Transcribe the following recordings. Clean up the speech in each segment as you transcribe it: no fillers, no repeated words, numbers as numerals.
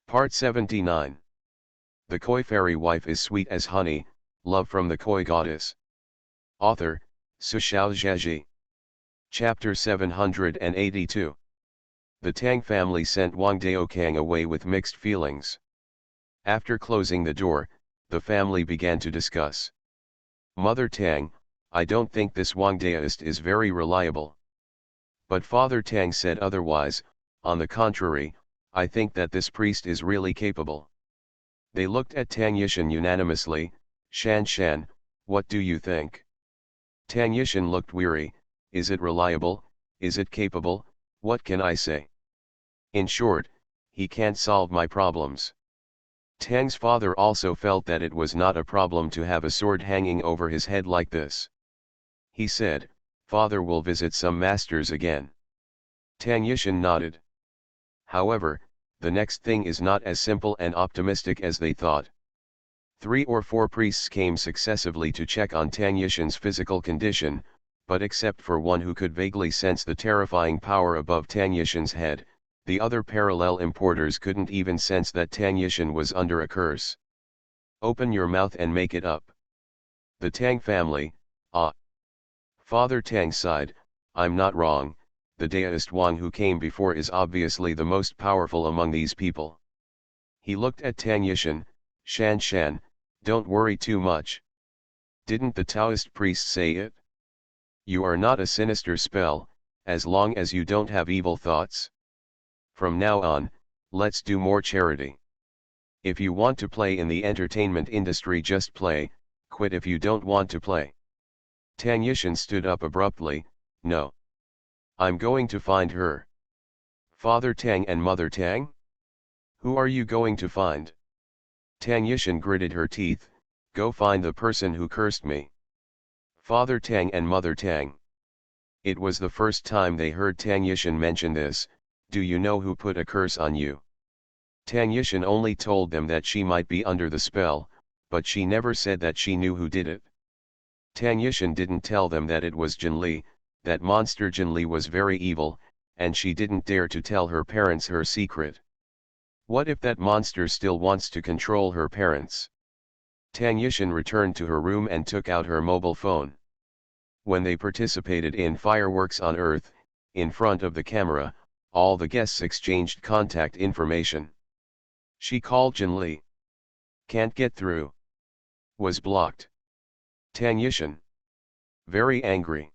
Part 79. The Koi Fairy Wife is Sweet as Honey, Love from the Koi Goddess. Author, Su Xiaozhezhi. Chapter 782. The Tang family sent Wang Daokang away with mixed feelings. After closing the door, the family began to discuss. Mother Tang, I don't think this Wang Daoist is very reliable. But Father Tang said otherwise. On the contrary, I think that this priest is really capable. They looked at Tang Yishan unanimously. Shan Shan, what do you think? Tang Yishan looked weary. Is it reliable? Is it capable? What can I say? In short, he can't solve my problems. Tang's father also felt that it was not a problem to have a sword hanging over his head like this. He said, Father will visit some masters again. Tang Yishan nodded. However, the next thing is not as simple and optimistic as they thought. 3 or 4 priests came successively to check on Tang Yishan's physical condition, but except for one who could vaguely sense the terrifying power above Tang Yishan's head, the other parallel importers couldn't even sense that Tang Yishan was under a curse. Open your mouth and make it up. The Tang family, ah. Father Tang sighed, I'm not wrong, the Daoist Wang who came before is obviously the most powerful among these people. He looked at Tang Yishan. Shan Shan, don't worry too much. Didn't the Taoist priest say it? You are not a sinister spell, as long as you don't have evil thoughts. From now on, let's do more charity. If you want to play in the entertainment industry, just play, quit if you don't want to play. Tang Yishan stood up abruptly. No. I'm going to find her. Father Tang and Mother Tang? Who are you going to find? Tang Yishan gritted her teeth. Go find the person who cursed me. Father Tang and Mother Tang. It was the first time they heard Tang Yishan mention this. Do you know who put a curse on you? Tang Yishan only told them that she might be under the spell, but she never said that she knew who did it. Tang Yishan didn't tell them that it was Jin Li. That monster Jin Li was very evil, and she didn't dare to tell her parents her secret. What if that monster still wants to control her parents? Tang Yishan returned to her room and took out her mobile phone. When they participated in fireworks on Earth, in front of the camera, all the guests exchanged contact information. She called Jin Li. Can't get through. Was blocked. Tang Yishan. Very angry.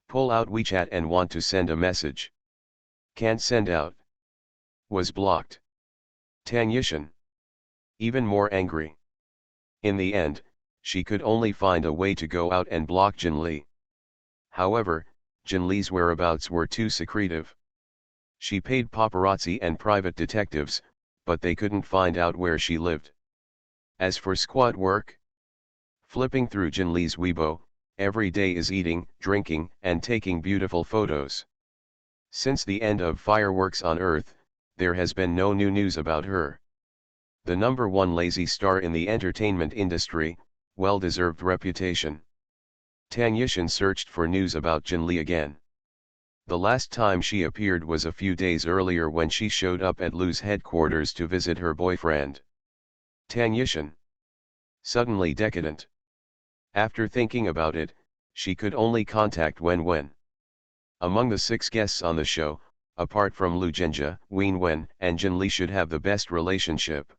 Pull out WeChat and want to send a message. Can't send out. Was blocked. Tang Yishan. Even more angry. In the end, she could only find a way to go out and block Jin Li. However, Jin Li's whereabouts were too secretive. She paid paparazzi and private detectives, but they couldn't find out where she lived. As for squad work, flipping through Jin Li's Weibo, every day is eating, drinking, and taking beautiful photos. Since the end of fireworks on Earth, there has been no new news about her. The #1 lazy star in the entertainment industry, well-deserved reputation. Tang Yishan searched for news about Jin Li again. The last time she appeared was a few days earlier when she showed up at Lu's headquarters to visit her boyfriend. Tang Yishan. Suddenly decadent. After thinking about it, she could only contact Wen. Among the 6 guests on the show, apart from Lu Zhenjia, Wen and Jin Li should have the best relationship.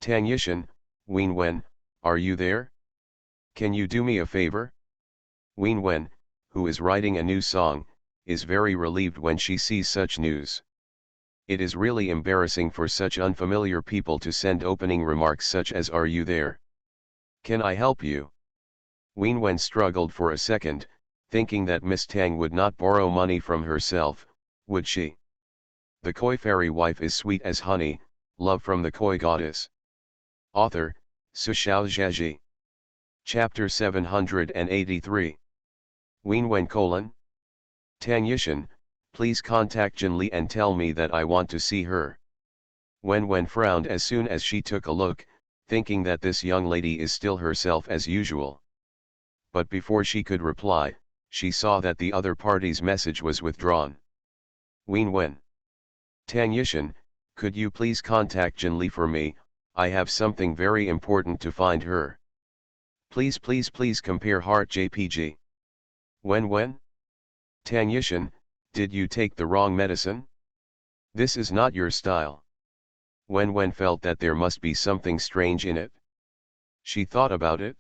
Tang Yishan, Wen, are you there? Can you do me a favor? Wen, who is writing a new song, is very relieved when she sees such news. It is really embarrassing for such unfamiliar people to send opening remarks such as "Are you there? Can I help you?" Wen struggled for a second, thinking that Miss Tang would not borrow money from herself, would she? The Koi Fairy Wife is Sweet as Honey, Love from the Koi Goddess. Author, Su Xiaozhezhi. Chapter 783. Wen: Tang Yishan, please contact Jin Li and tell me that I want to see her. Wen frowned as soon as she took a look, thinking that this young lady is still herself as usual. But before she could reply, she saw that the other party's message was withdrawn. Wen. Tang Yishan, Could you please contact Jinli for me? I have something very important to find her. Please please please compare heart JPG. When? Tanyushin, did you take the wrong medicine? This is not your style. When felt that there must be something strange in it. She thought about it.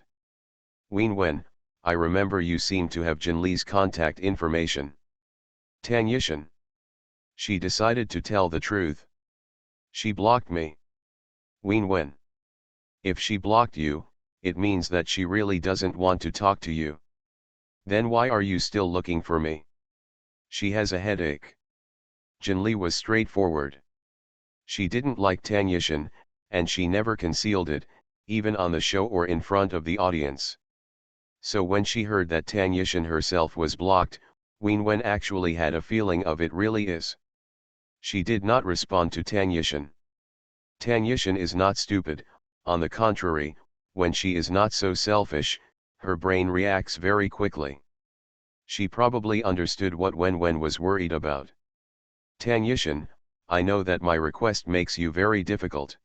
When, I remember you seem to have Jinli's contact information. Tanyushin. She decided to tell the truth. She blocked me. When. If she blocked you, it means that she really doesn't want to talk to you. Then why are you still looking for me? She has a headache. Jinli was straightforward. She didn't like Tanyushin, and she never concealed it, even on the show or in front of the audience. So when she heard that Tanyushin herself was blocked, Wen actually had a feeling of it really is. She did not respond to Tanyushin. Tanyushin is not stupid, on the contrary, when she is not so selfish, her brain reacts very quickly. She probably understood what Wen was worried about. Tanyushin, I know that my request makes you very difficult.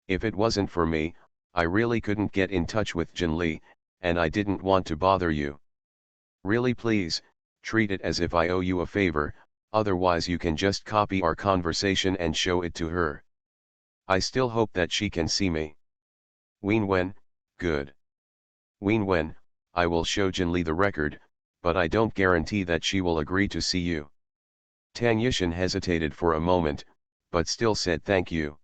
If it wasn't for me, I really couldn't get in touch with Jinli, and I didn't want to bother you. Really please, treat it as if I owe you a favor, otherwise you can just copy our conversation and show it to her. I still hope that she can see me. Wen, good. Wen, I will show Jinli the record, but I don't guarantee that she will agree to see you. Tanyushin hesitated for a moment, but still said thank you.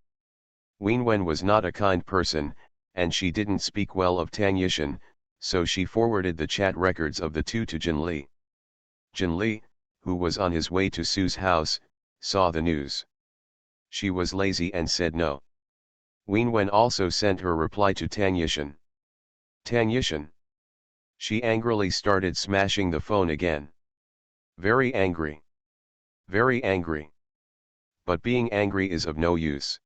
Wen was not a kind person, and she didn't speak well of Tanyushin, so she forwarded the chat records of the two to Jinli. Jinli, who was on his way to Sue's house, saw the news. She was lazy and said no. Wen also sent her reply to Tanyushin. Tanyushin. She angrily started smashing the phone again. Very angry. Very angry. But being angry is of no use.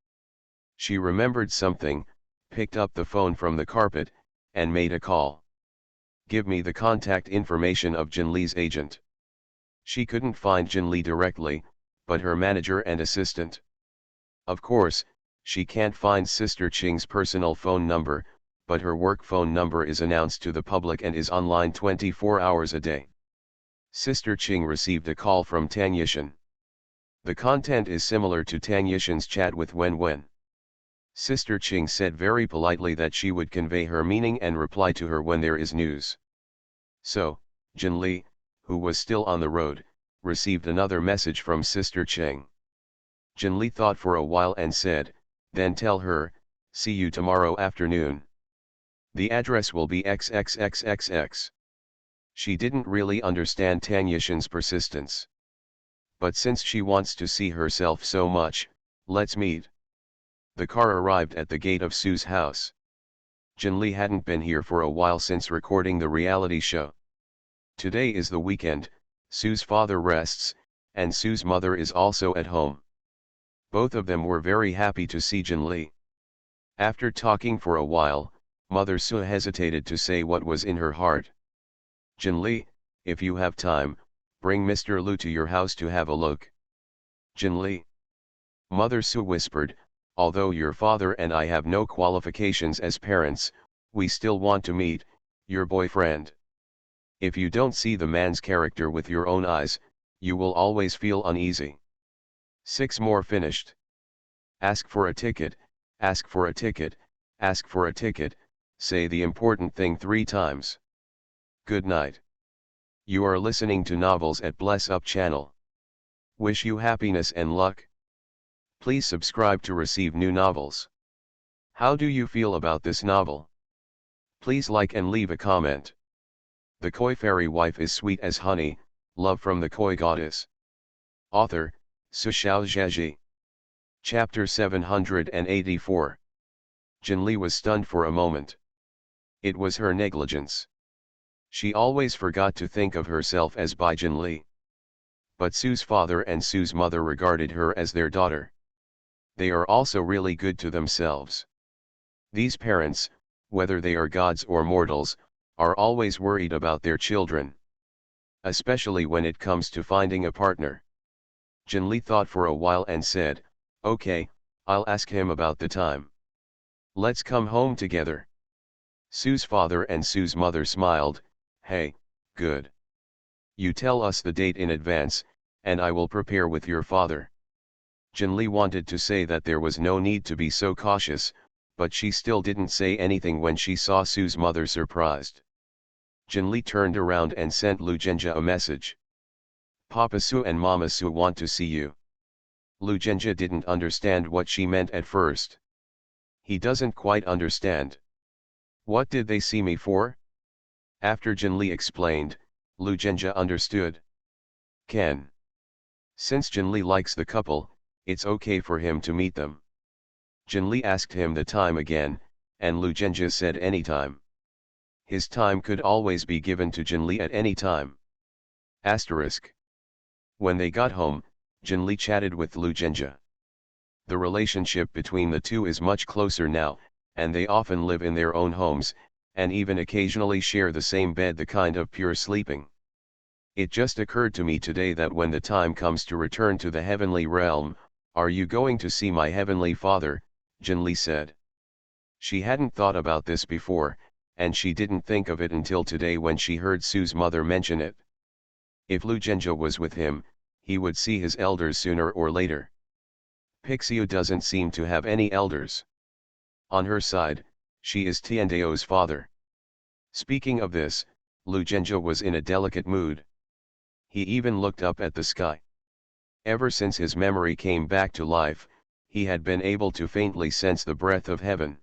She remembered something, picked up the phone from the carpet, and made a call. Give me the contact information of Jinli's agent. She couldn't find Jinli directly, but her manager and assistant. Of course, she can't find Sister Ching's personal phone number, but her work phone number is announced to the public and is online 24 hours a day. Sister Ching received a call from Tanyushin. The content is similar to Tanyushin's chat with Wen. Sister Ching said very politely that she would convey her meaning and reply to her when there is news. So, Jinli, who was still on the road, received another message from Sister Ching. Jinli thought for a while and said, then tell her, see you tomorrow afternoon. The address will be XXXXX. She didn't really understand Tanyushin's persistence. But since she wants to see herself so much, let's meet. The car arrived at the gate of Sue's house. Jinli hadn't been here for a while since recording the reality show. Today is the weekend, Sue's father rests, and Sue's mother is also at home. Both of them were very happy to see Jinli. After talking for a while, Mother Sue hesitated to say what was in her heart. Jinli, if you have time, bring Mr. Lu to your house to have a look. Jinli. Mother Sue whispered, although your father and I have no qualifications as parents, we still want to meet your boyfriend. If you don't see the man's character with your own eyes, you will always feel uneasy. 6 more finished. Ask for a ticket, ask for a ticket, ask for a ticket, say the important thing 3 times. Good night. You are listening to novels at Bless Up channel. Wish you happiness and luck. Please subscribe to receive new novels. How do you feel about this novel? Please like and leave a comment. The Koi Fairy Wife is sweet as honey, love from the Koi Goddess. Author, Su Xiaozhaji. Chapter 784. Jinli was stunned for a moment. It was her negligence. She always forgot to think of herself as Bai Jinli. But Sue's father and Sue's mother regarded her as their daughter. They are also really good to themselves. These parents, whether they are gods or mortals, are always worried about their children. Especially when it comes to finding a partner. Jinli thought for a while and said, Okay, I'll ask him about the time. Let's come home together. Sue's father and Sue's mother smiled. Hey, good. You tell us the date in advance, and I will prepare with your father. Jinli wanted to say that there was no need to be so cautious, but she still didn't say anything when she saw Sue's mother surprised. Jinli turned around and sent Lu Zhenjia a message. Papa Su and Mama Su want to see you. Lu Zhenjia didn't understand what she meant at first. He doesn't quite understand. What did they see me for? After Jinli explained, Lu Zhenjia understood. Can. Since Jinli likes the couple, it's okay for him to meet them. Jinli asked him the time again, and Lu Zhenjia said anytime. His time could always be given to Jinli at any time. Asterisk. When they got home, Jinli chatted with Lu Zhenjia. The relationship between the two is much closer now, and they often live in their own homes, and even occasionally share the same bed, the kind of pure sleeping. It just occurred to me today that when the time comes to return to the heavenly realm, are you going to see my heavenly father? Jinli said. She hadn't thought about this before, and she didn't think of it until today when she heard Sue's mother mention it. If Lu Zhenjia was with him, he would see his elders sooner or later. Pixiu doesn't seem to have any elders. On her side, she is Tiandao's father. Speaking of this, Lu Zhenjia was in a delicate mood. He even looked up at the sky. Ever since his memory came back to life, he had been able to faintly sense the breath of heaven.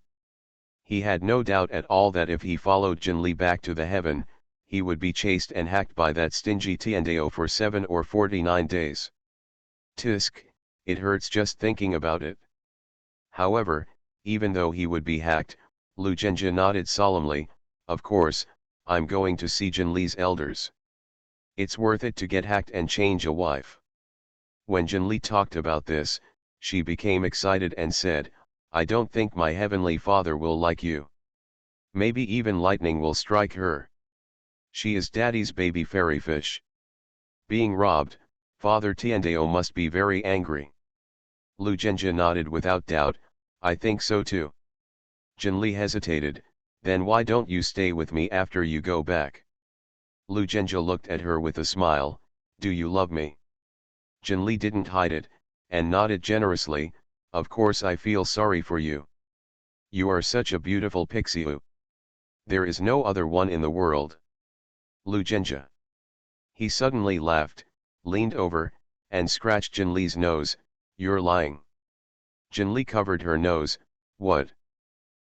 He had no doubt at all that if he followed Jinli back to the heaven, he would be chased and hacked by that stingy Tiandao for 7 or 49 days. Tisk, it hurts just thinking about it. However, even though he would be hacked, Lu Zhenjia nodded solemnly. Of course, I'm going to see Jinli's elders. It's worth it to get hacked and change a wife. When Jinli talked about this, she became excited and said, I don't think my heavenly father will like you. Maybe even lightning will strike her. She is daddy's baby fairy fish. Being robbed, Father Tiandao must be very angry. Lu Zhenjia nodded without doubt. I think so too. Jinli hesitated. Then why don't you stay with me after you go back? Lu Zhenjia looked at her with a smile. Do you love me? Jinli didn't hide it, and nodded generously. Of course I feel sorry for you. You are such a beautiful Pixiu. There is no other one in the world. Lu Zhenjia. He suddenly laughed, leaned over, and scratched Jinli's nose. You're lying. Jinli covered her nose. What?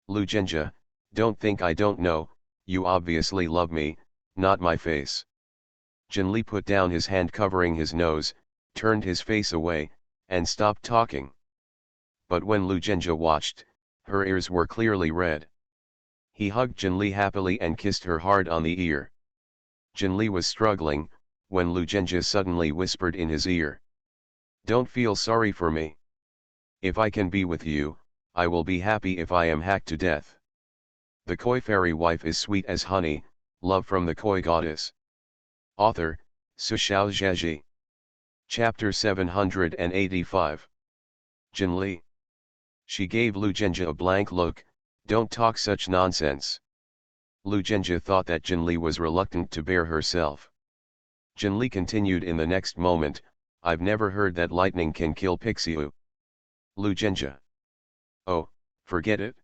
Lu Zhenjia, don't think I don't know, you obviously love me, not my face. Jinli put down his hand covering his nose, turned his face away, and stopped talking. But when Lu Zhenjia watched, her ears were clearly red. He hugged Jinli happily and kissed her hard on the ear. Jinli was struggling, when Lu Zhenjia suddenly whispered in his ear. Don't feel sorry for me. If I can be with you, I will be happy if I am hacked to death. The koi fairy wife is sweet as honey, love from the koi goddess. Author, Sushao Zheji. Chapter 785. Jinli. She gave Lu Zhenjia a blank look. Don't talk such nonsense. Lu Zhenjia thought that Jinli was reluctant to bear herself. Jinli continued in the next moment. I've never heard that lightning can kill Pixiu. Lu Zhenjia. Oh, forget it.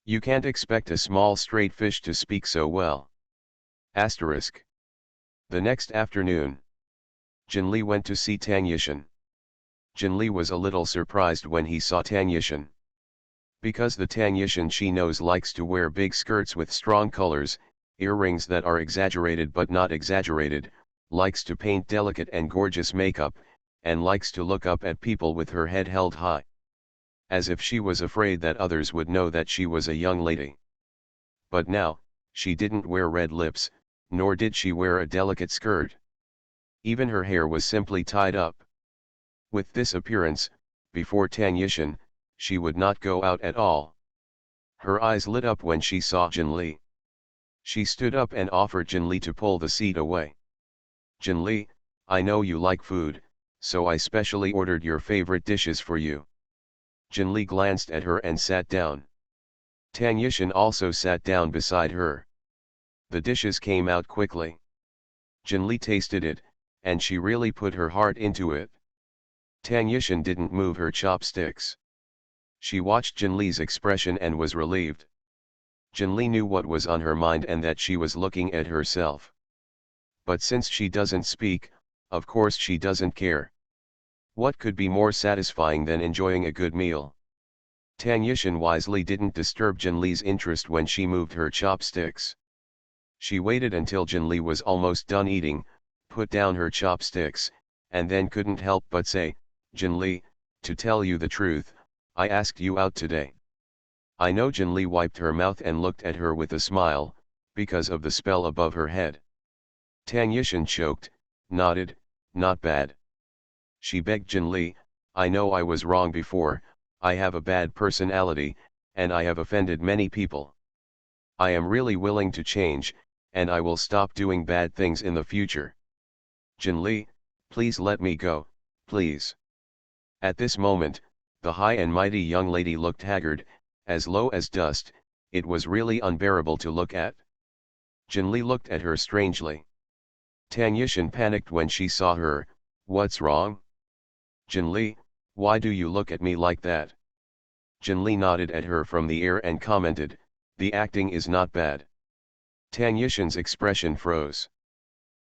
You can't expect a small straight fish to speak so well. Asterisk. The next afternoon, Jinli went to see Tang Yishan. Jinli was a little surprised when he saw Tang Yishan. Because the Tang Yishan she knows likes to wear big skirts with strong colors, earrings that are exaggerated but not exaggerated, likes to paint delicate and gorgeous makeup, and likes to look up at people with her head held high. As if she was afraid that others would know that she was a young lady. But now, she didn't wear red lips, nor did she wear a delicate skirt. Even her hair was simply tied up. With this appearance, before Tang Yishan, she would not go out at all. Her eyes lit up when she saw Jinli. She stood up and offered Jinli to pull the seat away. Jinli, I know you like food, so I specially ordered your favorite dishes for you. Jinli glanced at her and sat down. Tang Yishan also sat down beside her. The dishes came out quickly. Jinli tasted it, and she really put her heart into it. Tang Yishan didn't move her chopsticks. She watched Jinli's expression and was relieved. Jinli knew what was on her mind and that she was looking at herself. But since she doesn't speak, of course she doesn't care. What could be more satisfying than enjoying a good meal? Tang Yishan wisely didn't disturb Jinli's interest when she moved her chopsticks. She waited until Jinli was almost done eating, put down her chopsticks, and then couldn't help but say, "Jinli, to tell you the truth, I asked you out today." I know. Jinli wiped her mouth and looked at her with a smile, because of the spell above her head. Tang Yishan choked, nodded, "Not bad." She begged Jinli, "I know I was wrong before, I have a bad personality, and I have offended many people. I am really willing to change, and I will stop doing bad things in the future. Jinli, please let me go, please." At this moment, the high and mighty young lady looked haggard, as low as dust. It was really unbearable to look at. Jinli looked at her strangely. Tang Yishan panicked when she saw her. "What's wrong? Jinli, why do you look at me like that?" Jinli nodded at her from the air and commented, "The acting is not bad." Tang Yishan's expression froze.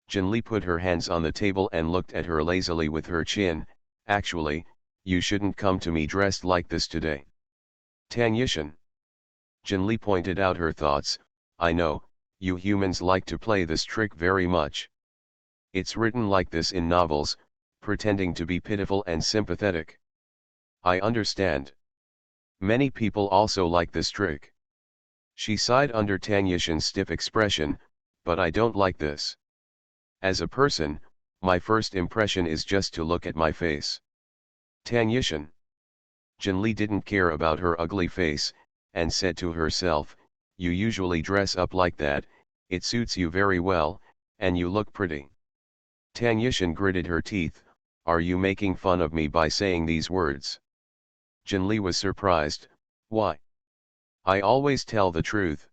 Jinli put her hands on the table and looked at her lazily with her chin. "Actually, you shouldn't come to me dressed like this today." Tang Yishan. Jinli pointed out her thoughts. "I know, you humans like to play this trick very much. It's written like this in novels, pretending to be pitiful and sympathetic. I understand. Many people also like this trick." She sighed under Tang Yishan's stiff expression, "But I don't like this. As a person, my first impression is just to look at my face." Tang Yishan. Jinli didn't care about her ugly face, and said to herself, "You usually dress up like that, it suits you very well, and you look pretty." Tang Yishan gritted her teeth. "Are you making fun of me by saying these words?" Jinli was surprised. "Why? I always tell the truth."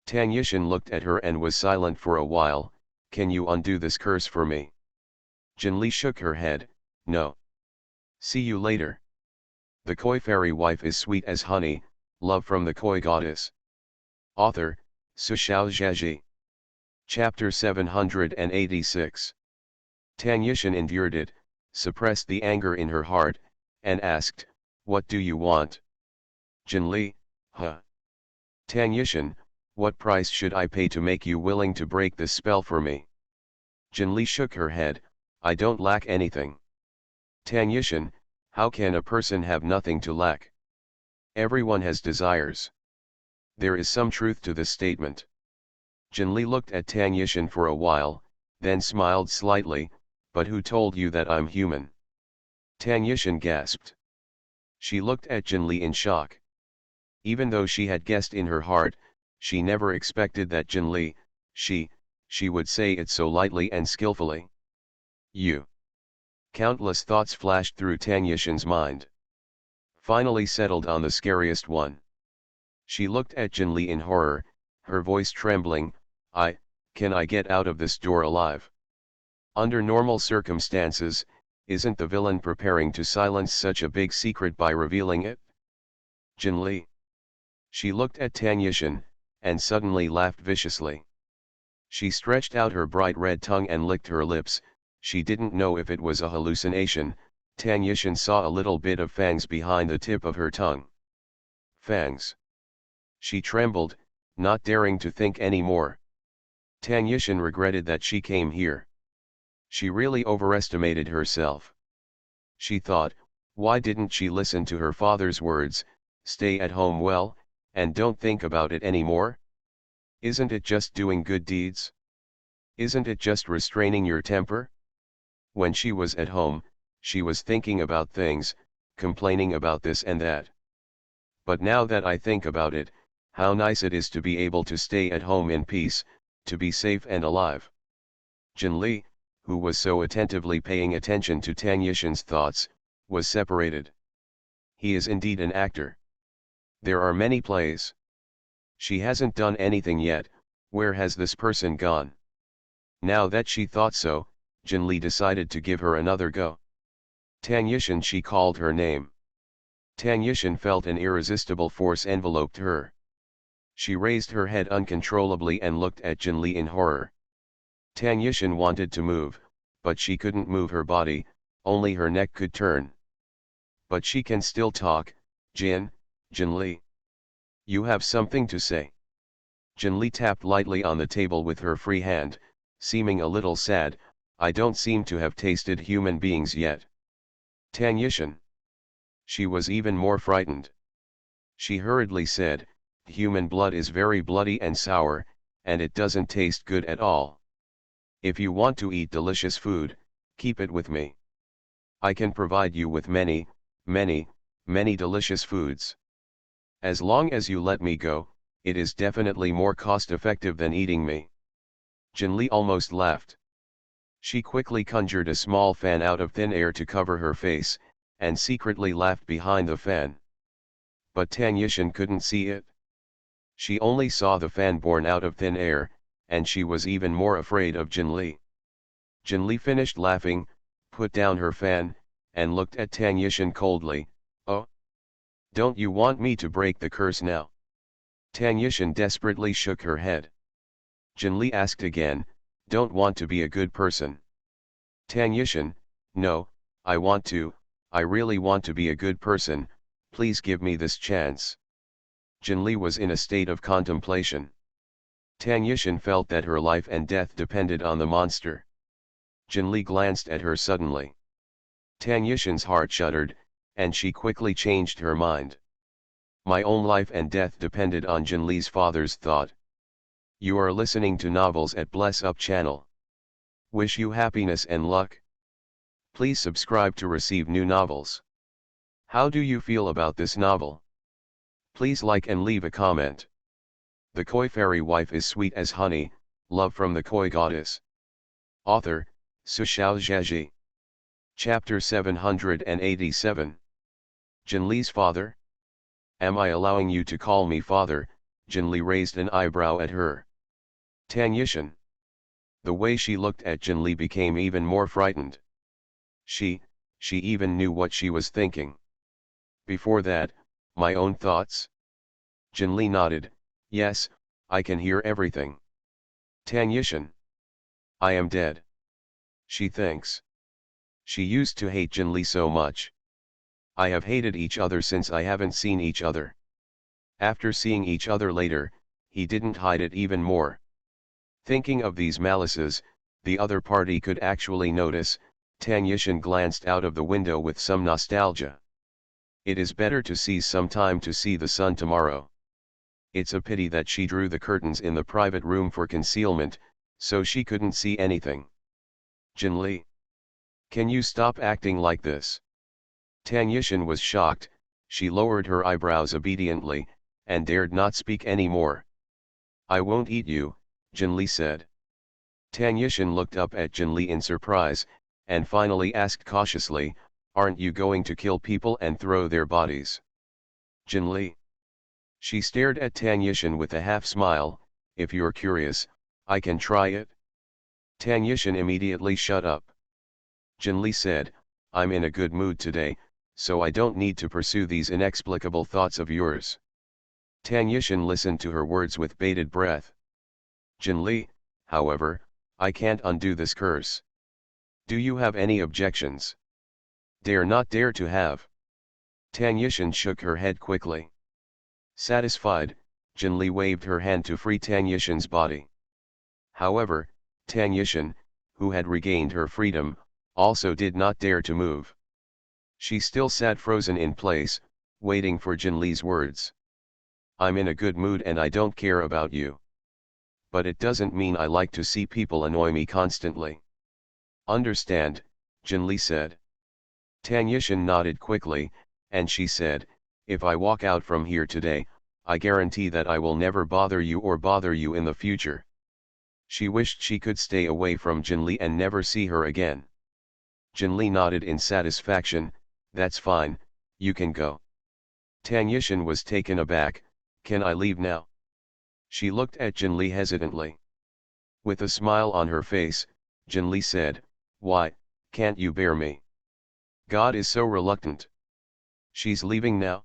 Tang Yishan looked at her and was silent for a while. "Can you undo this curse for me?" Jinli shook her head. "No. See you later." The Koi Fairy Wife is Sweet as Honey, Love from the Koi Goddess. Author, Sushao Zhaji. Chapter 786. Tang Yishan endured it, suppressed the anger in her heart, and asked, "What do you want?" Jinli, "Huh." Tang Yishan, "What price should I pay to make you willing to break this spell for me?" Jinli shook her head. "I don't lack anything." Tang Yishan, "How can a person have nothing to lack? Everyone has desires." There is some truth to this statement. Jinli looked at Tang Yishan for a while, then smiled slightly. "But who told you that I'm human?" Tang Yishan gasped. She looked at Jinli in shock. Even though she had guessed in her heart, she never expected that Jinli, she would say it so lightly and skillfully. "You." Countless thoughts flashed through Tang Yishan's mind. Finally settled on the scariest one. She looked at Jinli in horror, her voice trembling. Can I get out of this door alive?" Under normal circumstances, isn't the villain preparing to silence such a big secret by revealing it? Jinli. She looked at Tang Yishan, and suddenly laughed viciously. She stretched out her bright red tongue and licked her lips. She didn't know if it was a hallucination. Tang Yishan saw a little bit of fangs behind the tip of her tongue. Fangs. She trembled, not daring to think any more. Tang Yishan regretted that she came here. She really overestimated herself. She thought, why didn't she listen to her father's words, stay at home well, and don't think about it anymore? Isn't it just doing good deeds? Isn't it just restraining your temper? When she was at home, she was thinking about things, complaining about this and that. But now that I think about it, how nice it is to be able to stay at home in peace, to be safe and alive. Jinli, who was so attentively paying attention to Tang Yishan's thoughts, was separated. He is indeed an actor. There are many plays. She hasn't done anything yet. Where has this person gone? Now that she thought so, Jinli decided to give her another go. Tang Yishan, she called her name. Tang Yishan felt an irresistible force enveloped her. She raised her head uncontrollably and looked at Jinli in horror. Tang Yishan wanted to move, but she couldn't move her body, only her neck could turn. But she can still talk. Jinli. You have something to say. Jinli tapped lightly on the table with her free hand, seeming a little sad. I don't seem to have tasted human beings yet. Tang Yishan. She was even more frightened. She hurriedly said, human blood is very bloody and sour, and it doesn't taste good at all. If you want to eat delicious food, keep it with me. I can provide you with many delicious foods. As long as you let me go, it is definitely more cost-effective than eating me. Jinli almost laughed. She quickly conjured a small fan out of thin air to cover her face, and secretly laughed behind the fan. But Tang Yishan couldn't see it. She only saw the fan born out of thin air, and she was even more afraid of Jinli. Jinli finished laughing, put down her fan, and looked at Tang Yishan coldly. Oh? Don't you want me to break the curse now? Tang Yishan desperately shook her head. Jinli asked again, don't want to be a good person? Tang Yishan, no, I really want to be a good person, please give me this chance. Jinli was in a state of contemplation. Tang Yishan felt that her life and death depended on the monster. Jinli glanced at her suddenly. Tang Yishan's heart shuddered, and she quickly changed her mind. My own life and death depended on Jinli's father's thought. You are listening to novels at Bless Up channel. Wish you happiness and luck. Please subscribe to receive new novels. How do you feel about this novel? Please like and leave a comment. The Koi Fairy Wife is sweet as honey, love from the Koi Goddess. Author, Su Xiaozhaji. Chapter 787. Jinli's father? Am I allowing you to call me father? Jinli raised an eyebrow at her. Tang Yishan. The way she looked at Jinli became even more frightened. She even knew what she was thinking. Before that, my own thoughts? Jinli nodded, yes, I can hear everything. Tang Yishan. I am dead. She thinks. She used to hate Jinli so much. I have hated each other since I haven't seen each other. After seeing each other later, he didn't hide it even more. Thinking of these malices, the other party could actually notice. Tang Yishan glanced out of the window with some nostalgia. It is better to seize some time to see the sun tomorrow. It's a pity that she drew the curtains in the private room for concealment, so she couldn't see anything. Jinli. Can you stop acting like this? Tang Yishan was shocked. She lowered her eyebrows obediently, and dared not speak any more. I won't eat you, Jinli said. Tang Yishan looked up at Jinli in surprise, and finally asked cautiously, aren't you going to kill people and throw their bodies? Jinli. She stared at Tang Yishan with a half smile, if you're curious, I can try it. Tang Yishan immediately shut up. Jinli said, I'm in a good mood today, so I don't need to pursue these inexplicable thoughts of yours. Tang Yishan listened to her words with bated breath. Jinli, however, I can't undo this curse. Do you have any objections? Dare not dare to have. Tang Yishan shook her head quickly. Satisfied, Jinli waved her hand to free Tang Yishan's body. However, Tang Yishan, who had regained her freedom, also did not dare to move. She still sat frozen in place, waiting for Jinli's words. I'm in a good mood and I don't care about you. But it doesn't mean I like to see people annoy me constantly. Understand, Jinli said. Tang Yishan nodded quickly, and she said, if I walk out from here today, I guarantee that I will never bother you or bother you in the future. She wished she could stay away from Jinli and never see her again. Jinli nodded in satisfaction, that's fine, you can go. Tang Yishan was taken aback. Can I leave now? She looked at Jinli hesitantly. With a smile on her face, Jinli said, why, can't you bear me? God is so reluctant. She's leaving now?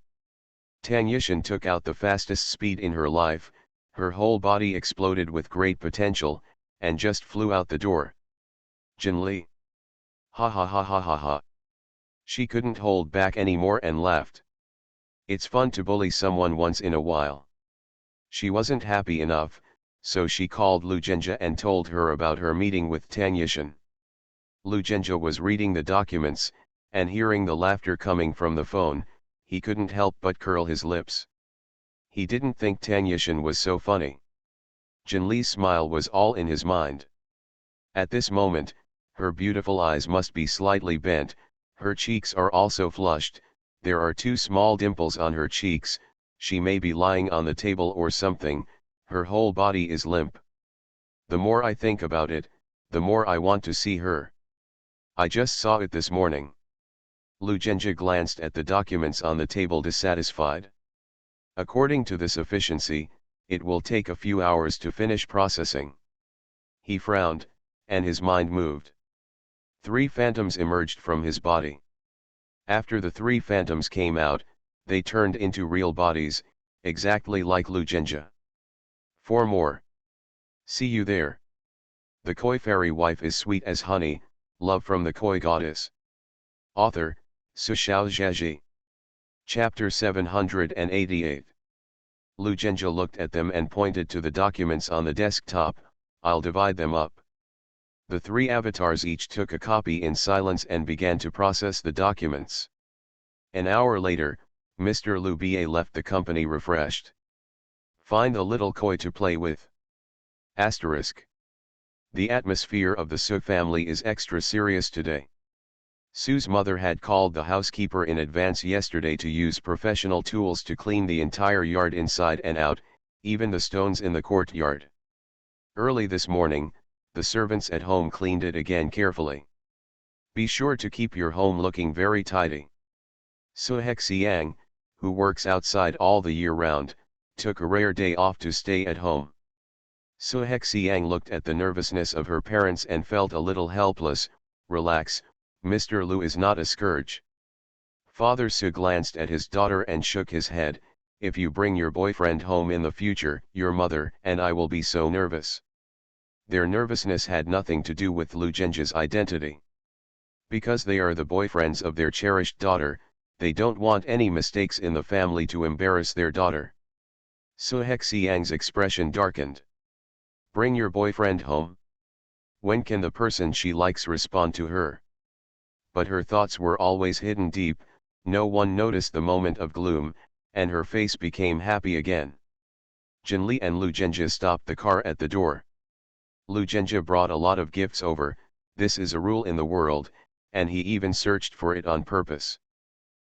Tang Yishan took out the fastest speed in her life, her whole body exploded with great potential, and just flew out the door. Jinli. Ha ha ha ha ha ha. She couldn't hold back anymore and laughed. It's fun to bully someone once in a while. She wasn't happy enough, so she called Lu Zhenjie and told her about her meeting with Tang Yishan. Lu Zhenjie was reading the documents, and hearing the laughter coming from the phone, he couldn't help but curl his lips. He didn't think Tang Yishan was so funny. Jinli's smile was all in his mind. At this moment, her beautiful eyes must be slightly bent, her cheeks are also flushed, there are two small dimples on her cheeks, she may be lying on the table or something, her whole body is limp. The more I think about it, the more I want to see her. I just saw it this morning. Lu Zhenjie glanced at the documents on the table dissatisfied. According to this efficiency, it will take a few hours to finish processing. He frowned, and his mind moved. 3 phantoms emerged from his body. After the 3 phantoms came out, they turned into real bodies, exactly like Lu Zhenjie. 4 more. See you there. The Koi fairy wife is sweet as honey, love from the Koi goddess. Author, Su Xiaozhaji. Chapter 788. Lu Zhenjie looked at them and pointed to the documents on the desktop. I'll divide them up. The 3 avatars each took a copy in silence and began to process the documents. An hour later, Mr. Lu Ba left the company refreshed. Find a little koi to play with. Asterisk. The atmosphere of the Su family is extra serious today. Su's mother had called the housekeeper in advance yesterday to use professional tools to clean the entire yard inside and out, even the stones in the courtyard. Early this morning, the servants at home cleaned it again carefully. Be sure to keep your home looking very tidy. Su Hexiang, who works outside all the year round, took a rare day off to stay at home. Su Hexiang looked at the nervousness of her parents and felt a little helpless. Relax, Mr. Lu is not a scourge. Father Su glanced at his daughter and shook his head. If you bring your boyfriend home in the future, your mother and I will be so nervous. Their nervousness had nothing to do with Lu Zhenjie's identity. Because they are the boyfriends of their cherished daughter, they don't want any mistakes in the family to embarrass their daughter. Su Hexiang's expression darkened. Bring your boyfriend home? When can the person she likes respond to her? But her thoughts were always hidden deep, no one noticed the moment of gloom, and her face became happy again. Jinli and Lu Zhenjie stopped the car at the door. Lu Zhenjie brought a lot of gifts over, this is a rule in the world, and he even searched for it on purpose.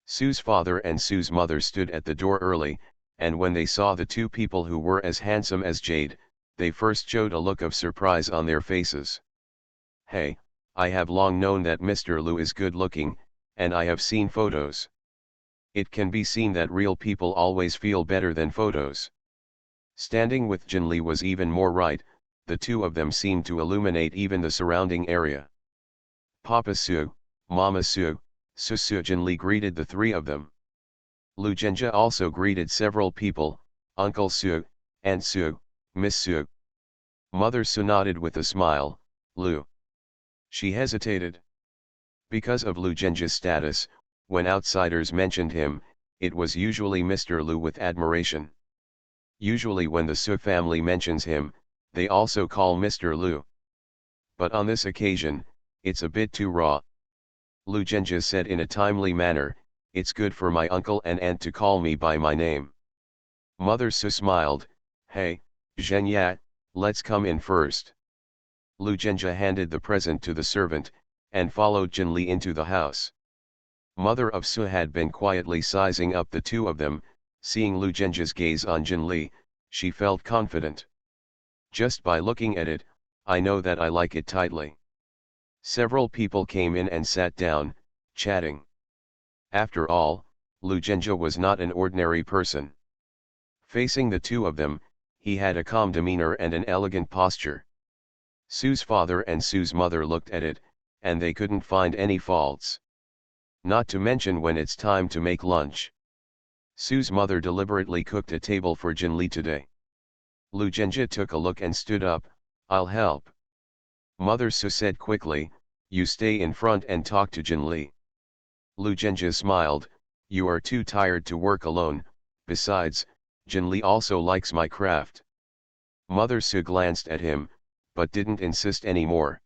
Su's father and Su's mother stood at the door early, and when they saw the 2 people who were as handsome as jade, they first showed a look of surprise on their faces. Hey, I have long known that Mr. Lu is good looking, and I have seen photos. It can be seen that real people always feel better than photos. Standing with Jinli was even more right, the 2 of them seemed to illuminate even the surrounding area. Papa Su, Mama Su, Su Jinli greeted the 3 of them. Lu Zhenjie also greeted several people, Uncle Su, Aunt Su, Miss Su. Mother Su nodded with a smile. Lu. She hesitated. Because of Lu Zhenjie's status, when outsiders mentioned him, it was usually Mr. Lu with admiration. Usually when the Su family mentions him, they also call Mr. Lu. But on this occasion, it's a bit too raw. Lu Zhenjie said in a timely manner, it's good for my uncle and aunt to call me by my name. Mother Su smiled. Hey, Zhenya, let's come in first. Lu Zhenjie handed the present to the servant, and followed Jinli into the house. Mother of Su had been quietly sizing up the 2 of them. Seeing Lu Zhenjie's gaze on Jinli, she felt confident. Just by looking at it, I know that I like it tightly. Several people came in and sat down, chatting. After all, Lu Zhenjie was not an ordinary person. Facing the two of them, he had a calm demeanor and an elegant posture. Sue's father and Sue's mother looked at it, and they couldn't find any faults. Not to mention when it's time to make lunch. Sue's mother deliberately cooked a table for Jinli today. Lu Zhenjie took a look and stood up. I'll help. Mother Sue said quickly, you stay in front and talk to Jinli. Lu Zhenjie smiled, you are too tired to work alone, besides, Jinli also likes my craft. Mother Sue glanced at him, but didn't insist anymore.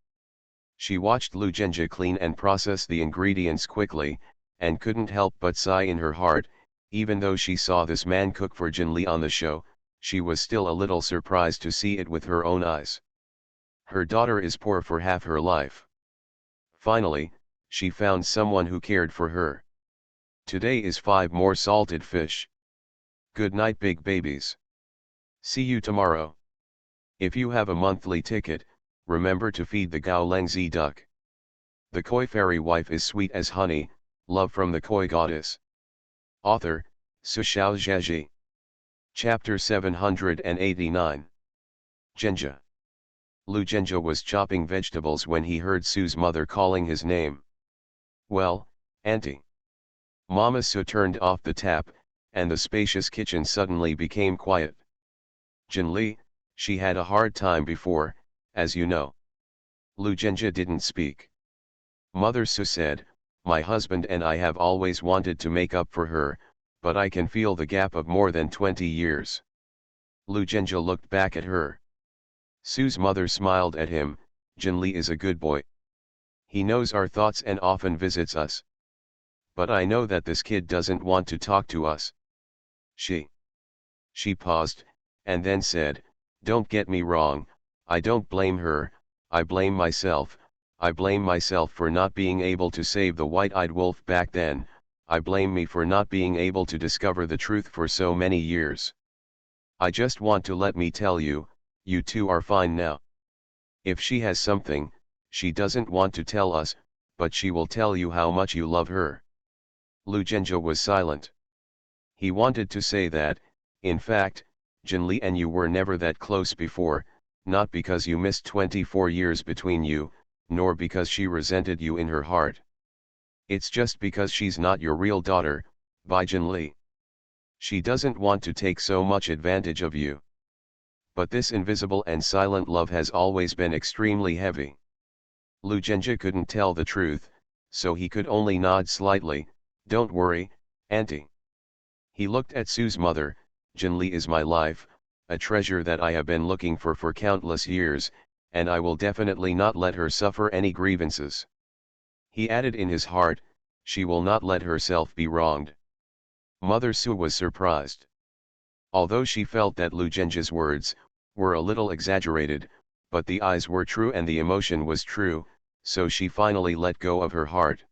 She watched Lu Zhenjie clean and process the ingredients quickly, and couldn't help but sigh in her heart. Even though she saw this man cook for Jinli on the show, she was still a little surprised to see it with her own eyes. Her daughter is poor for half her life. Finally, she found someone who cared for her. Today is 5 more salted fish. Good night, big babies. See you tomorrow. If you have a monthly ticket, remember to feed the Gaolengzi duck. The koi fairy wife is sweet as honey, love from the koi goddess. Author, Su Xiaozhaji. Chapter 789. Zhenjie. Lu Zhenjie was chopping vegetables when he heard Sue's mother calling his name. Well, Auntie. Mama Su turned off the tap, and the spacious kitchen suddenly became quiet. Jinli, she had a hard time before, as you know. Lu Zhenjie didn't speak. Mother Su said, my husband and I have always wanted to make up for her, but I can feel the gap of more than 20 years. Lu Zhenjie looked back at her. Sue's mother smiled at him, Jinli is a good boy. He knows our thoughts and often visits us. But I know that this kid doesn't want to talk to us. She paused, and then said, don't get me wrong, I don't blame her, I blame myself. I blame myself for not being able to save the white-eyed wolf back then, I blame me for not being able to discover the truth for so many years. I just want to let me tell you, you two are fine now. If she has something, she doesn't want to tell us, but she will tell you how much you love her. Lu Zhenjie was silent. He wanted to say that, in fact, Jinli and you were never that close before, not because you missed 24 years between you, nor because she resented you in her heart. It's just because she's not your real daughter, by Jinli. She doesn't want to take so much advantage of you. But this invisible and silent love has always been extremely heavy. Lu Zhenjie couldn't tell the truth, so he could only nod slightly, don't worry, Auntie. He looked at Sue's mother, Jinli is my life, a treasure that I have been looking for countless years, and I will definitely not let her suffer any grievances. He added in his heart, she will not let herself be wronged. Mother Su was surprised. Although she felt that Lu Zhenjie's words were a little exaggerated, but the eyes were true and the emotion was true, so she finally let go of her heart.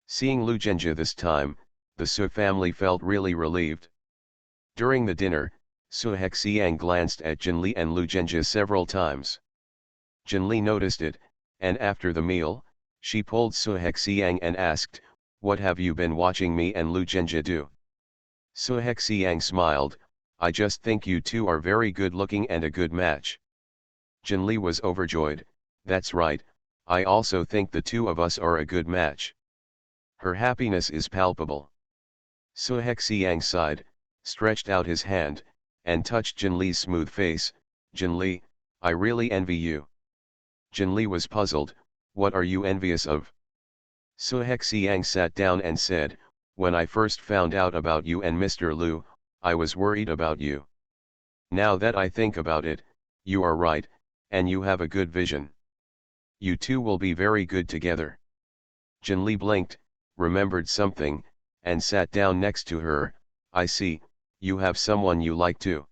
Seeing Lu Zhenjie this time, the Su family felt really relieved. During the dinner, Su Hexiang glanced at Jinli and Lu Zhenjie several times. Jinli noticed it, and after the meal, she pulled Su Hexiang and asked, what have you been watching me and Lu Zhenjie do? Su Hexiang smiled, I just think you two are very good looking and a good match. Jinli was overjoyed, that's right, I also think the two of us are a good match. Her happiness is palpable. Su Hexiang sighed, stretched out his hand, and touched Jinli's smooth face, Jinli, I really envy you. Jinli was puzzled, what are you envious of? Su Hexiang sat down and said, when I first found out about you and Mr. Lu, I was worried about you. Now that I think about it, you are right, and you have a good vision. You two will be very good together. Jinli blinked, remembered something, and sat down next to her, I see, you have someone you like too.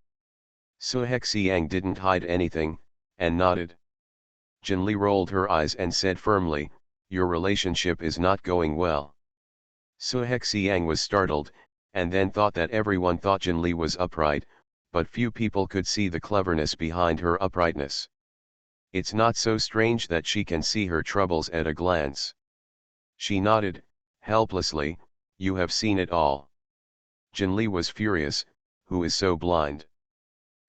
Su Hexiang didn't hide anything, and nodded. Jinli rolled her eyes and said firmly, your relationship is not going well. Su Hexiang was startled, and then thought that everyone thought Jinli was upright, but few people could see the cleverness behind her uprightness. It's not so strange that she can see her troubles at a glance. She nodded, helplessly, You have seen it all. Jinli was furious. Who is so blind?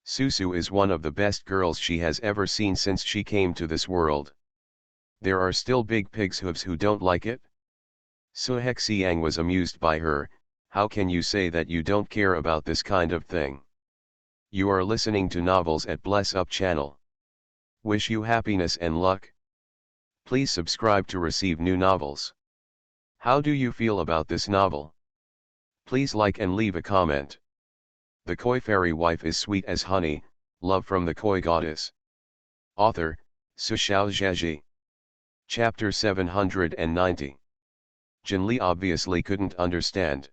Susu is one of the best girls she has ever seen since she came to this world. There are still big pig's hooves who don't like it? Suhexiang was amused by her. How can you say that you don't care about this kind of thing? You are listening to novels at Bless Up channel. Wish you happiness and luck. Please subscribe to receive new novels. How do you feel about this novel? Please like and leave a comment. The Koi Fairy Wife is Sweet as Honey, Love from the Koi Goddess. Author, Su Xiaozhaji. Chapter 790. Jinli obviously couldn't understand.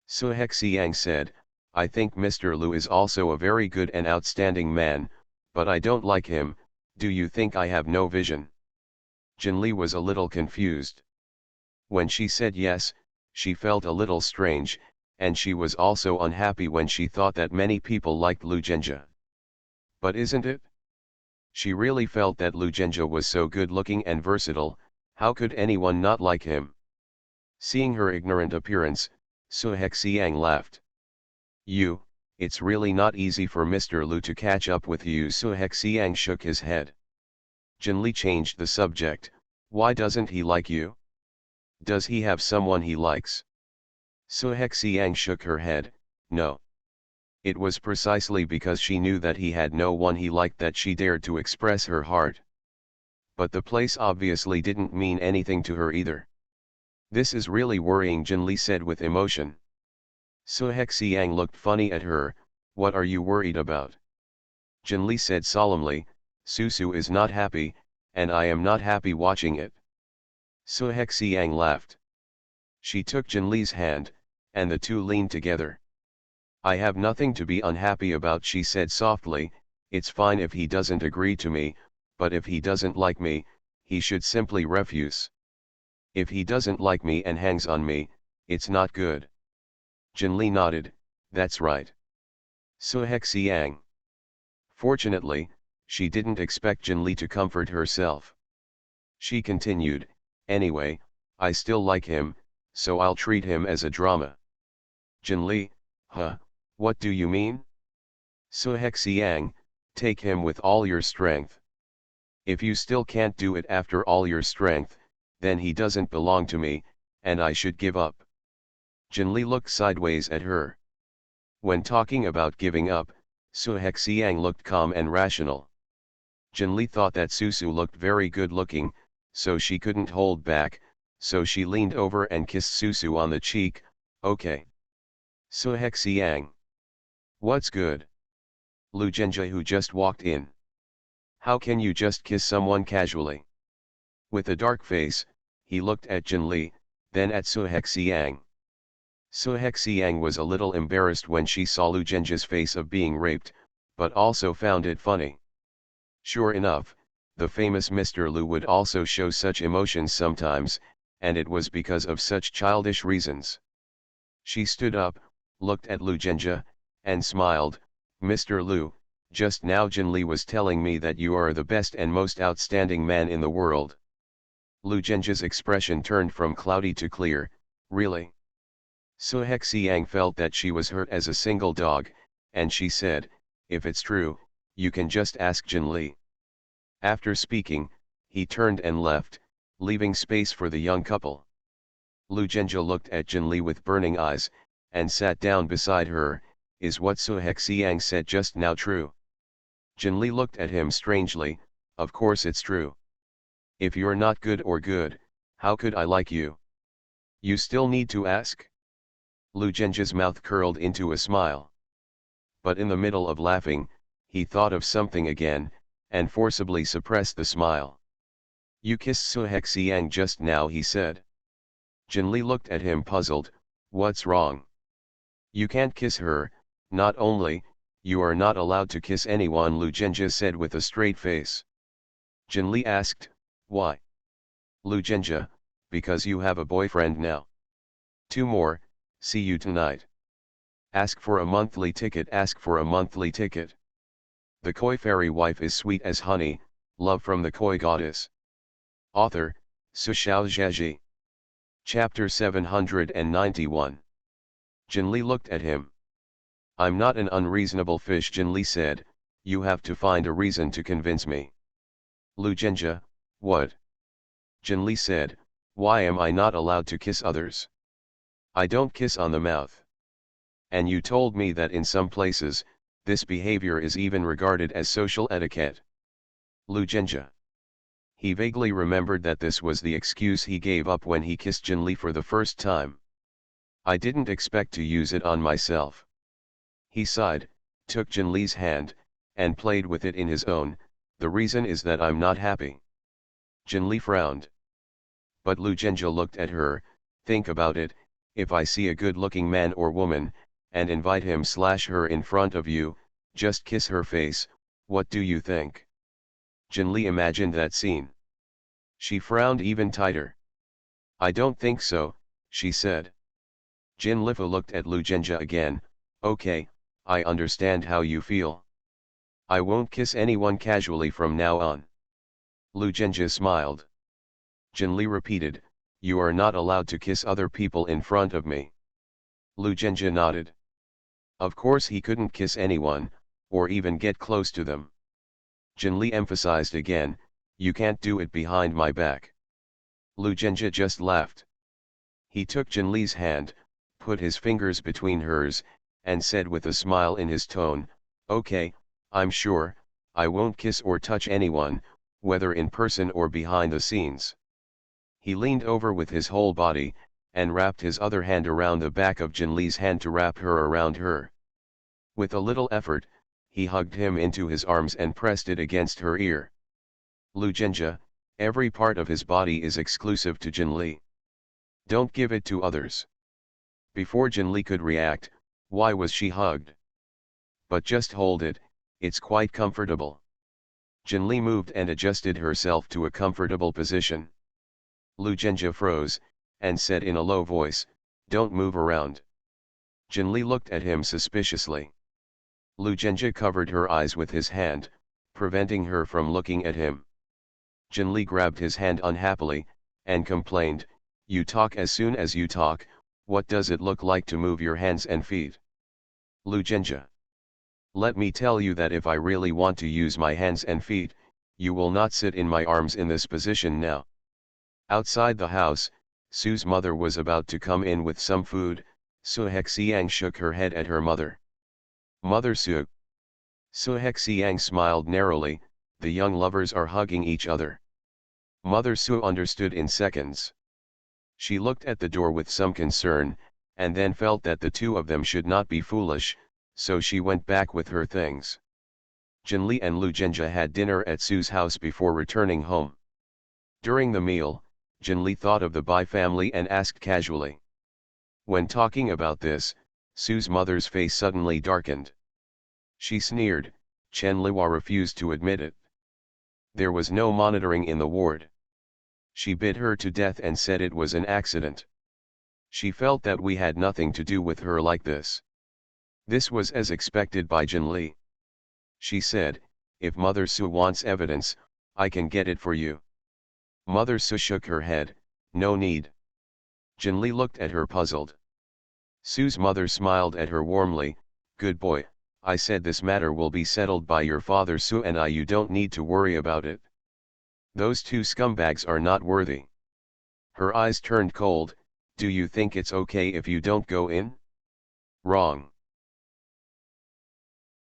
Suhexiang said, I think Mr. Lu is also a very good and outstanding man, but I don't like him. Do you think I have no vision? Jinli was a little confused. When she said yes, she felt a little strange, and she was also unhappy when she thought that many people liked Lu Zhenjie. But isn't it? She really felt that Lu Zhenjie was so good-looking and versatile. How could anyone not like him? Seeing her ignorant appearance, Suhexiang laughed. It's really not easy for Mr. Lu to catch up with you. Suhexiang shook his head. Jinli changed the subject. Why doesn't he like you? Does he have someone he likes? Suhexiang shook her head. No. It was precisely because she knew that he had no one he liked that she dared to express her heart. But the place obviously didn't mean anything to her either. This is really worrying, Jinli said with emotion. Suhexiang looked funny at her. What are you worried about? Jinli said solemnly, Susu is not happy, and I am not happy watching it. Suhexiang laughed. She took Jinli's hand, and the two leaned together. I have nothing to be unhappy about, she said softly. It's fine if he doesn't agree to me, but if he doesn't like me, he should simply refuse. If he doesn't like me and hangs on me, it's not good. Jinli nodded, that's right. Suhexiang. Fortunately, she didn't expect Jinli to comfort herself. She continued, anyway, I still like him, so I'll treat him as a drama. Jinli, what do you mean? Suhexiang, take him with all your strength. If you still can't do it after all your strength, then he doesn't belong to me, and I should give up. Jinli looked sideways at her. When talking about giving up, Suhexiang looked calm and rational. Jinli thought that Susu looked very good looking, so she couldn't hold back, so she leaned over and kissed Susu on the cheek. Okay. Suhexiang. What's good? Lu Zhenjie, who just walked in. How can you just kiss someone casually? With a dark face, he looked at Jinli, then at Suhexiang. Suhexiang was a little embarrassed when she saw Lu Zhenjie's face of being raped, but also found it funny. Sure enough, the famous Mr. Lu would also show such emotions sometimes, and it was because of such childish reasons. She stood up, looked at Lu Zhenjie, and smiled. Mr. Lu, just now Jinli was telling me that you are the best and most outstanding man in the world. Lu Zhenjie's expression turned from cloudy to clear. Really? Suhexiang felt that she was hurt as a single dog, and she said, if it's true, you can just ask Jinli. After speaking, he turned and left, leaving space for the young couple. Lu Zhenjie looked at Jinli with burning eyes, and sat down beside her. Is what Suhexiang said just now true? Jinli looked at him strangely. Of course it's true. If you're not good or good, how could I like you? You still need to ask? Lu Zhenjie's mouth curled into a smile. But in the middle of laughing, he thought of something again, and forcibly suppressed the smile. You kissed Suhexiang just now, he said. Jinli looked at him puzzled. What's wrong? You can't kiss her. Not only, you are not allowed to kiss anyone, Lu Zhenjie said with a straight face. Jinli asked, why? Lu Zhenjie, because you have a boyfriend now. 2 more, see you tonight. Ask for a monthly ticket, ask for a monthly ticket. The Koi Fairy Wife is Sweet as Honey, Love from the Koi Goddess. Author, Su Xiaozhaji. Chapter 791. Jinli looked at him. I'm not an unreasonable fish, Jinli said, you have to find a reason to convince me. Lu Zhenjie, what? Jinli said, why am I not allowed to kiss others? I don't kiss on the mouth. And you told me that in some places, this behavior is even regarded as social etiquette. Lu Zhenjie. He vaguely remembered that this was the excuse he gave up when he kissed Jinli for the first time. I didn't expect to use it on myself. He sighed, took Jinli's hand, and played with it in his own. The reason is that I'm not happy. Jinli frowned. But Lu Zhenjie looked at her. Think about it, if I see a good-looking man or woman, and invite him/her in front of you, just kiss her face, what do you think? Jinli imagined that scene. She frowned even tighter. I don't think so, she said. Jin Lifa looked at Lu Zhenjie again. Okay, I understand how you feel. I won't kiss anyone casually from now on. Lu Zhenjie smiled. Jinli repeated, you are not allowed to kiss other people in front of me. Lu Zhenjie nodded. Of course he couldn't kiss anyone, or even get close to them. Jinli emphasized again, you can't do it behind my back. Lu Zhenjie just laughed. He took Jinli's hand, put his fingers between hers, and said with a smile in his tone, okay, I'm sure, I won't kiss or touch anyone, whether in person or behind the scenes. He leaned over with his whole body, and wrapped his other hand around the back of Jinli's hand to wrap her around her. With a little effort, he hugged him into his arms and pressed it against her ear. Lu Zhenjie, every part of his body is exclusive to Jinli. Don't give it to others. Before Jinli could react, why was she hugged? But just hold it, it's quite comfortable. Jinli moved and adjusted herself to a comfortable position. Lu Zhenjie froze, and said in a low voice, don't move around. Jinli looked at him suspiciously. Lu Zhenjie covered her eyes with his hand, preventing her from looking at him. Jinli grabbed his hand unhappily, and complained, you talk as soon as you talk, what does it look like to move your hands and feet? Lu Zhenjie. Let me tell you that if I really want to use my hands and feet, you will not sit in my arms in this position now. Outside the house, Sue's mother was about to come in with some food. Su Hexiang shook her head at her mother. Mother Su. Su Hexiang smiled narrowly, the young lovers are hugging each other. Mother Su understood in seconds. She looked at the door with some concern, and then felt that the two of them should not be foolish, so she went back with her things. Jinli and Lu Zhenjie had dinner at Sue's house before returning home. During the meal, Jinli thought of the Bai family and asked casually. When talking about this, Sue's mother's face suddenly darkened. She sneered. Chen Liwa refused to admit it. There was no monitoring in the ward. She bit her to death and said it was an accident. She felt that we had nothing to do with her like this. This was as expected by Jinli. She said, if Mother Su wants evidence, I can get it for you. Mother Su shook her head, no need. Jinli looked at her puzzled. Sue's mother smiled at her warmly, good boy, I said this matter will be settled by your father Su and I, you don't need to worry about it. Those two scumbags are not worthy. Her eyes turned cold, do you think it's okay if you don't go in? Wrong.